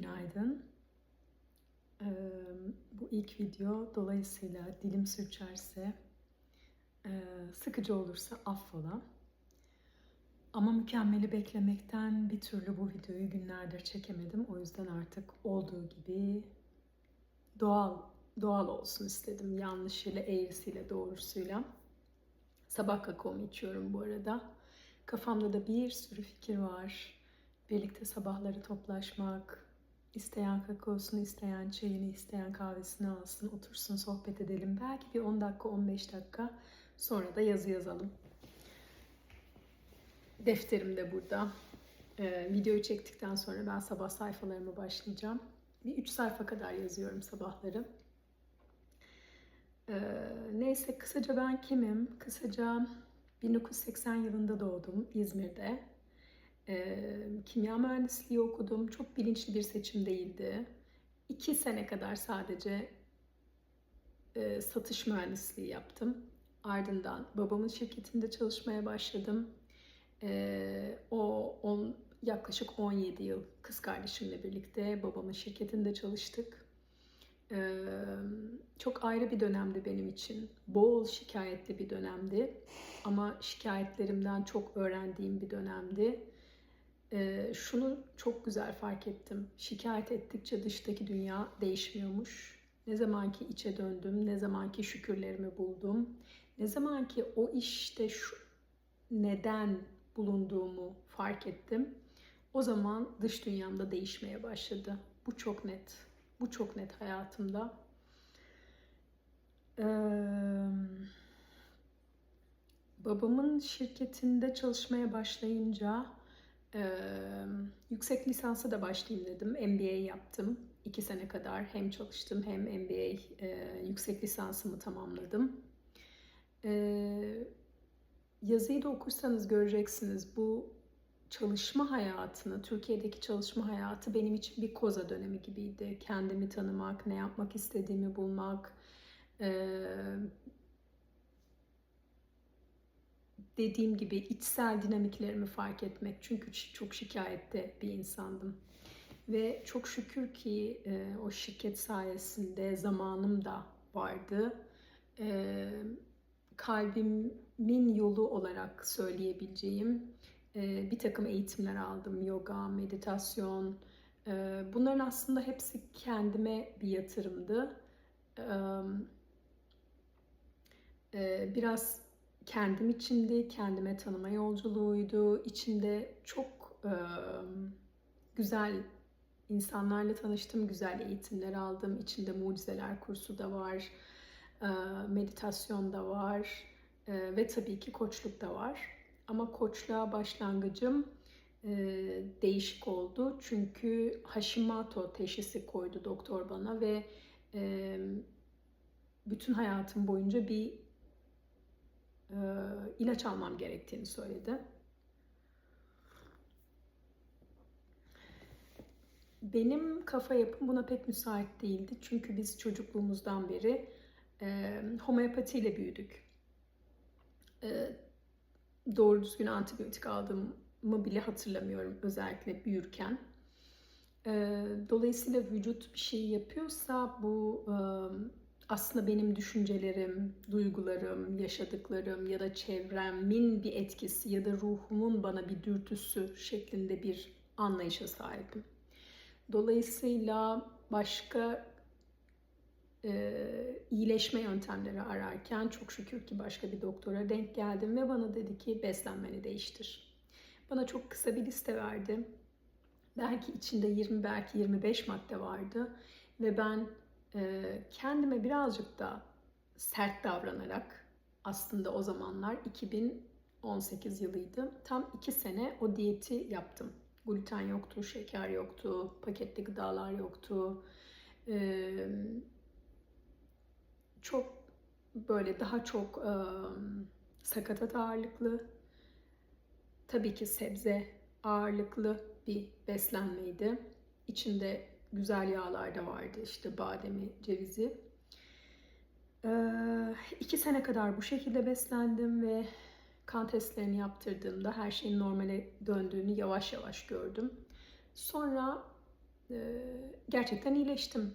Günaydın. Bu ilk video, dolayısıyla dilim sürçerse, sıkıcı olursa affola. Ama mükemmeli beklemekten bir türlü bu videoyu günlerdir çekemedim. O yüzden artık olduğu gibi doğal olsun istedim. Yanlışıyla, eğrisiyle, doğrusuyla. Sabah kakaomu içiyorum bu arada. Kafamda da bir sürü fikir var. Birlikte sabahları toplaşmak, isteyen kakaosunu, isteyen çayını, isteyen kahvesini alsın, otursun, sohbet edelim. Belki bir 10 dakika, 15 dakika sonra da yazı yazalım. Defterim de burada. Videoyu çektikten sonra ben sabah sayfalarıma başlayacağım. Bir 3 sayfa kadar yazıyorum sabahları. Neyse, kısaca ben kimim? Kısaca 1980 yılında doğdum İzmir'de. Kimya mühendisliği okudum. Çok bilinçli bir seçim değildi. 2 sene kadar sadece satış mühendisliği yaptım. Ardından babamın şirketinde çalışmaya başladım. Yaklaşık 17 yıl kız kardeşimle birlikte babamın şirketinde çalıştık. Çok ayrı bir dönemdi benim için. Bol şikayetli bir dönemdi. Ama şikayetlerimden çok öğrendiğim bir dönemdi. Şunu çok güzel fark ettim. Şikayet ettikçe dıştaki dünya değişmiyormuş. Ne zaman ki içe döndüm, ne zaman ki şükürlerimi buldum, ne zaman ki o işte neden bulunduğumu fark ettim, o zaman dış dünyamda değişmeye başladı. Bu çok net. Bu çok net hayatımda. Babamın şirketinde çalışmaya başlayınca yüksek lisansa da başlayayım dedim. MBA yaptım. 2 sene kadar hem çalıştım hem MBA yüksek lisansımı tamamladım. Yazıyı da okursanız göreceksiniz. Bu çalışma hayatını, Türkiye'deki çalışma hayatı benim için bir koza dönemi gibiydi. Kendimi tanımak, ne yapmak istediğimi bulmak, dediğim gibi içsel dinamiklerimi fark etmek. Çünkü çok şikayette bir insandım. Ve çok şükür ki o şirket sayesinde zamanım da vardı. Kalbimin yolu olarak söyleyebileceğim bir takım eğitimler aldım. Yoga, meditasyon. Bunların aslında hepsi kendime bir yatırımdı. Biraz kendim içindi, kendime tanıma yolculuğuydu. İçinde çok güzel insanlarla tanıştım, güzel eğitimler aldım. İçinde mucizeler kursu da var, meditasyon da var ve tabii ki koçluk da var. Ama koçluğa başlangıcım değişik oldu. Çünkü Hashimoto teşhisi koydu doktor bana ve bütün hayatım boyunca bir ilaç almam gerektiğini söyledi. Benim kafa yapım buna pek müsait değildi. Çünkü biz çocukluğumuzdan beri homeopatiyle büyüdük. Doğru düzgün antibiyotik aldığımı bile hatırlamıyorum, özellikle büyürken. Dolayısıyla vücut bir şey yapıyorsa bu aslında benim düşüncelerim, duygularım, yaşadıklarım ya da çevremin bir etkisi ya da ruhumun bana bir dürtüsü şeklinde bir anlayışa sahibim. Dolayısıyla başka iyileşme yöntemleri ararken çok şükür ki başka bir doktora denk geldim ve bana dedi ki beslenmeni değiştir. Bana çok kısa bir liste verdi. Belki içinde 20, belki 25 madde vardı ve ben kendime birazcık da sert davranarak, aslında o zamanlar 2018 yılıydı, tam 2 sene o diyeti yaptım. Gluten yoktu, şeker yoktu, paketli gıdalar yoktu. Çok böyle daha çok sakatat ağırlıklı, tabii ki sebze ağırlıklı bir beslenmeydi. İçinde güzel yağlar da vardı, işte bademi, cevizi. 2 sene kadar bu şekilde beslendim ve kan testlerini yaptırdığımda her şeyin normale döndüğünü yavaş yavaş gördüm. Sonra Gerçekten iyileştim.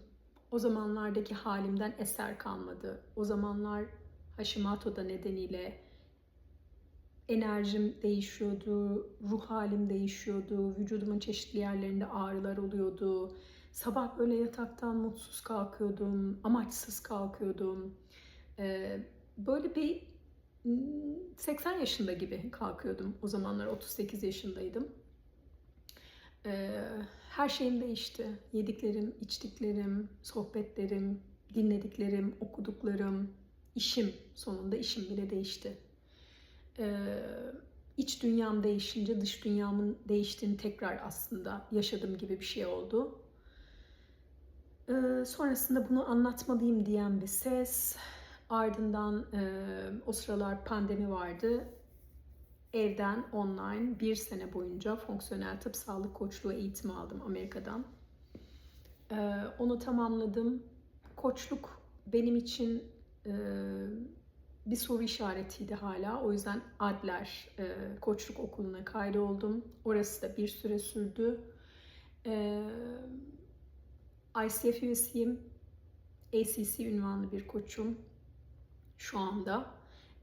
O zamanlardaki halimden eser kalmadı. O zamanlar Hashimoto'da nedeniyle enerjim değişiyordu, ruh halim değişiyordu, vücudumun çeşitli yerlerinde ağrılar oluyordu. Sabah böyle yataktan mutsuz kalkıyordum, amaçsız kalkıyordum. Böyle bir 80 yaşında gibi kalkıyordum. O zamanlar 38 yaşındaydım. Her şeyim değişti. Yediklerim, içtiklerim, sohbetlerim, dinlediklerim, okuduklarım, işim, sonunda işim bile değişti. İç dünyam değişince dış dünyamın değiştiğini tekrar aslında yaşadığım gibi bir şey oldu. Sonrasında bunu anlatmalıyım diyen bir ses. Ardından o sıralar pandemi vardı. Evden online bir sene boyunca fonksiyonel tıp sağlık koçluğu eğitimi aldım Amerika'dan. Onu tamamladım. Koçluk benim için bir soru işaretiydi hala. O yüzden Adler Koçluk Okulu'na kaydoldum. Orası da bir süre sürdü. ICF üyesiyim. ACC ünvanlı bir koçum şu anda.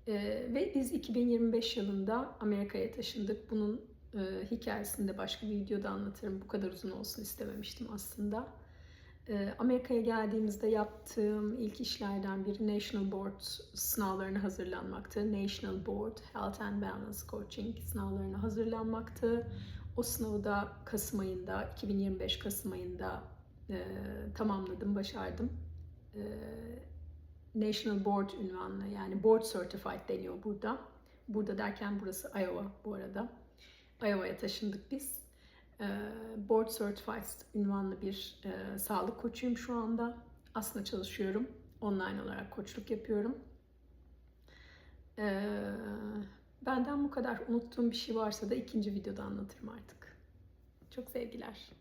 Ve biz 2025 yılında Amerika'ya taşındık. Bunun hikayesini de başka bir videoda anlatırım. Bu kadar uzun olsun istememiştim aslında. Amerika'ya geldiğimizde yaptığım ilk işlerden biri National Board sınavlarına hazırlanmaktı. National Board Health and Wellness Coaching sınavlarına hazırlanmaktı. O sınavı da Kasım ayında, 2025 Kasım ayında tamamladım, başardım. National Board ünvanlı, yani Board Certified deniyor burada. Burada derken burası Iowa bu arada. Iowa'ya taşındık biz. Board Certified ünvanlı bir sağlık koçuyum şu anda. Aslında çalışıyorum. Online olarak koçluk yapıyorum. Benden bu kadar. Unuttuğum bir şey varsa da ikinci videoda anlatırım artık. Çok sevgiler.